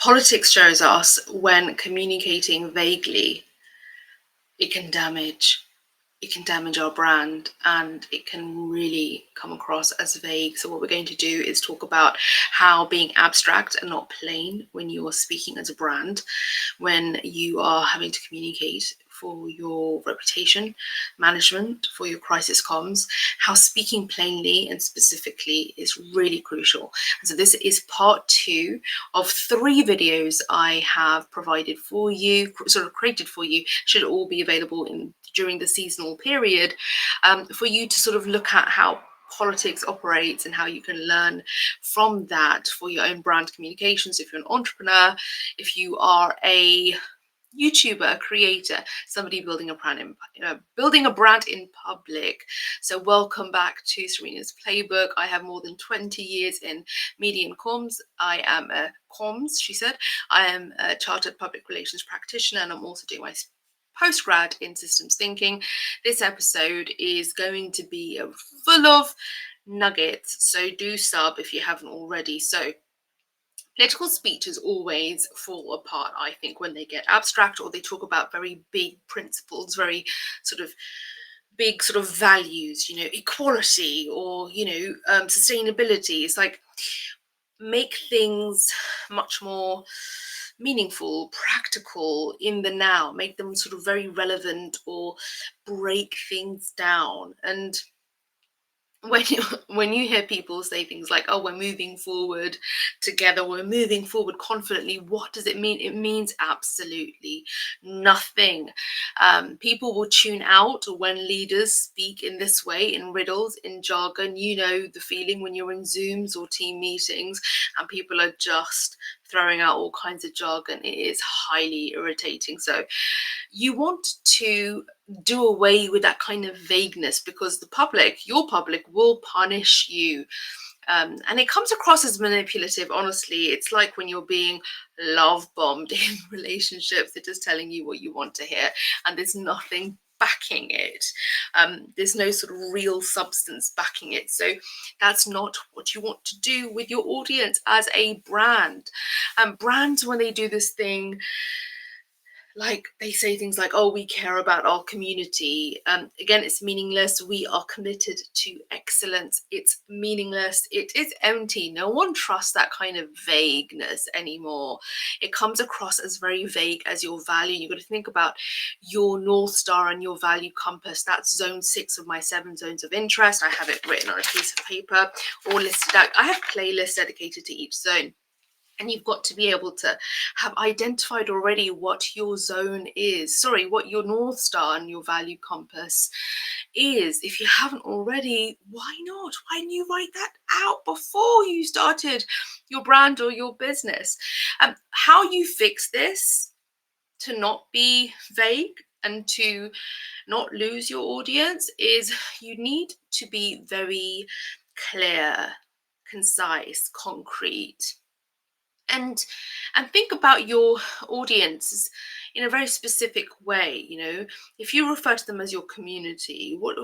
Politics shows us when communicating vaguely, it can damage. It can damage our brand and it can really come across as vague. So what we're going to do is talk about how being abstract and not plain when you are speaking as a brand, when you are having to communicate for your reputation management, for your crisis comms, how speaking plainly and specifically is really crucial. And so this is part 2 of 3 videos I have provided for you, sort of created for you, should all be available during the seasonal period, for you to sort of look at how politics operates and how you can learn from that for your own brand communications. If you're an entrepreneur, if you are a YouTuber, a creator, somebody building a brand in public. So welcome back to Serena's Playbook. I have more than 20 years in media and comms. I am a comms, she said. I am a chartered public relations practitioner, and I'm also doing my postgrad in systems thinking. This episode is going to be full of nuggets, so do sub if you haven't already. So political speeches always fall apart, I think, when they get abstract or they talk about very big principles, very sort of big sort of values, equality or, sustainability. It's like, make things much more meaningful, practical, in the now, make them sort of very relevant or break things down. And when you hear people say things like, oh, we're moving forward together, we're moving forward confidently, what does it mean? It means absolutely nothing. People will tune out when leaders speak in this way, in riddles, in jargon. You know the feeling when you're in Zooms or team meetings and people are just throwing out all kinds of jargon. It is highly irritating. So you want to do away with that kind of vagueness, because the public, your public, will punish you. And it comes across as manipulative, honestly. It's like when you're being love bombed in relationships. They're just telling you what you want to hear, and there's nothing backing it. There's no sort of real substance backing it. So that's not what you want to do with your audience as a brand. Brands, when they do this thing, like they say things like, oh, we care about our community. Again, it's meaningless. We are committed to excellence. It's meaningless. It is empty. No one trusts that kind of vagueness anymore. It comes across as very vague as your value. You've got to think about your North Star and your value compass. That's zone 6 of my 7 zones of interest. I have it written on a piece of paper or listed out. I have playlists dedicated to each zone. And you've got to be able to have identified already what your zone is. Sorry, what your North Star and your value compass is. If you haven't already, why not? Why didn't you write that out before you started your brand or your business? How you fix this to not be vague and to not lose your audience is you need to be very clear, concise, concrete. And think about your audience in a very specific way. If you refer to them as your community, what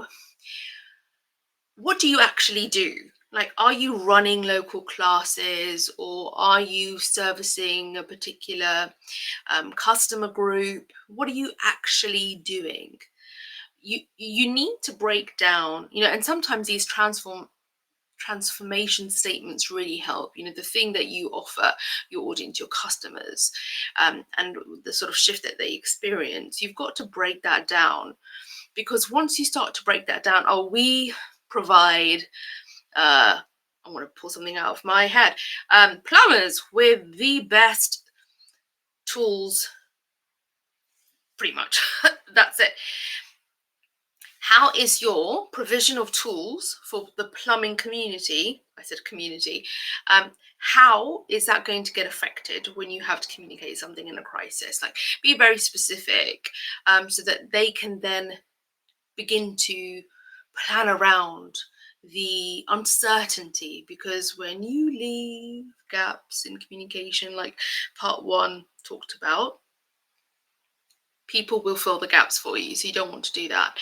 do you actually do? Like, are you running local classes, or are you servicing a particular customer group? What are you actually doing? You need to break down, and sometimes these transformation statements really help. The thing that you offer your audience, your customers, and the sort of shift that they experience, you've got to break that down. Because once you start to break that down, we provide, I want to pull something out of my head, plumbers with the best tools, pretty much. That's it. How is your provision of tools for the plumbing community, I said community, how is that going to get affected when you have to communicate something in a crisis? Like, be very specific, so that they can then begin to plan around the uncertainty. Because when you leave gaps in communication, like part 1 talked about, people will fill the gaps for you. So you don't want to do that.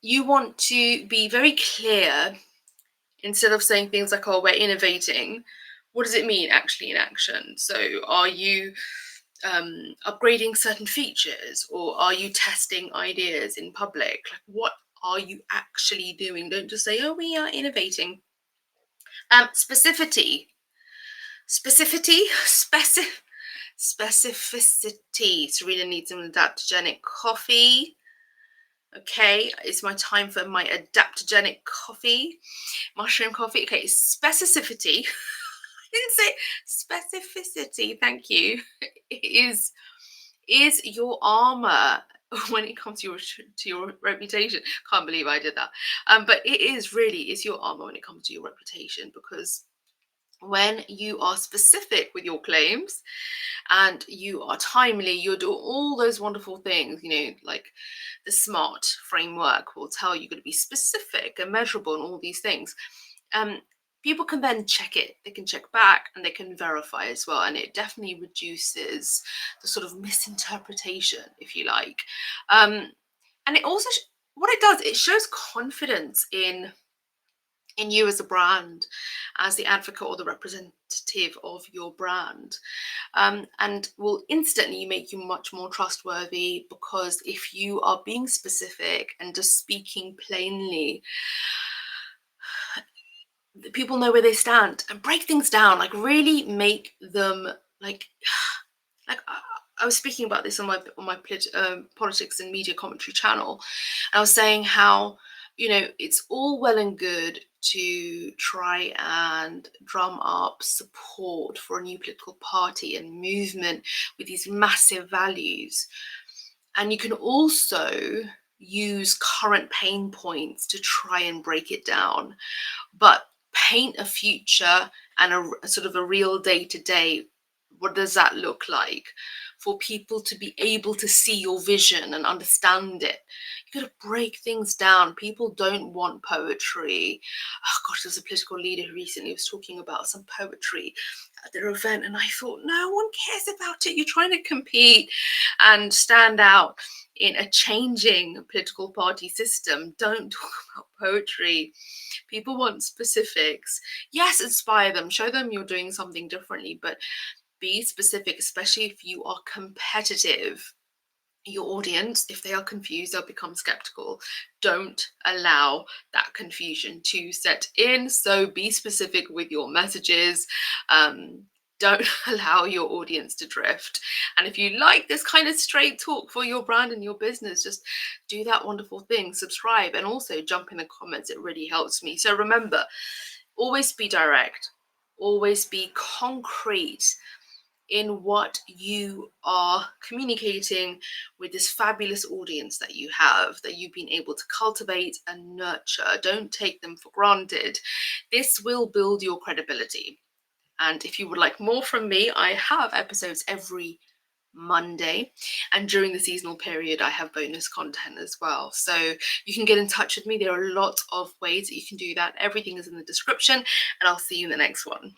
You want to be very clear. Instead of saying things like, oh, we're innovating, What does it mean actually in action? So are you upgrading certain features, or are you testing ideas in public? Like, what are you actually doing? Don't just say, oh, we are innovating. Specificity, specificity, specificity. Serena needs an adaptogenic coffee. Okay, it's my time for my adaptogenic coffee, mushroom coffee. Okay, specificity. I didn't say specificity. Thank you. Is your armor when it comes to your reputation. Can't believe I did that. But it is your armor when it comes to your reputation, because when you are specific with your claims and you are timely, you'll do all those wonderful things, like the SMART framework will tell you, got to be specific and measurable and all these things. um, People can then check it, they can check back and they can verify as well, and it definitely reduces the sort of misinterpretation, if you like. And it also what it does, it shows confidence in you as a brand, as the advocate or the representative of your brand, and will instantly make you much more trustworthy, because if you are being specific and just speaking plainly, people know where they stand, and break things down, like really make them like like I was speaking about this on my politics and media commentary channel, and I was saying how, it's all well and good to try and drum up support for a new political party and movement with these massive values, and you can also use current pain points to try and break it down, but paint a future and a sort of a real day to day. What does that look like for people to be able to see your vision and understand it? You got to break things down. People don't want poetry. Oh gosh, there's a political leader who recently was talking about some poetry at their event, and I thought, no one cares about it. You're trying to compete and stand out in a changing political party system. Don't talk about poetry. People want specifics. Yes, inspire them, show them you're doing something differently, but be specific, especially if you are competitive. Your audience, if they are confused, they'll become skeptical. Don't allow that confusion to set in. So be specific with your messages. Don't allow your audience to drift. And if you like this kind of straight talk for your brand and your business, just do that wonderful thing, subscribe, and also jump in the comments. It really helps me. So remember, always be direct, always be concrete in what you are communicating with this fabulous audience that you have, that you've been able to cultivate and nurture. Don't take them for granted. This will build your credibility. And if you would like more from me, I have episodes every Monday, and during the seasonal period I have bonus content as well, so you can get in touch with me. There are lots of ways that you can do that. Everything is in the description, and I'll see you in the next one.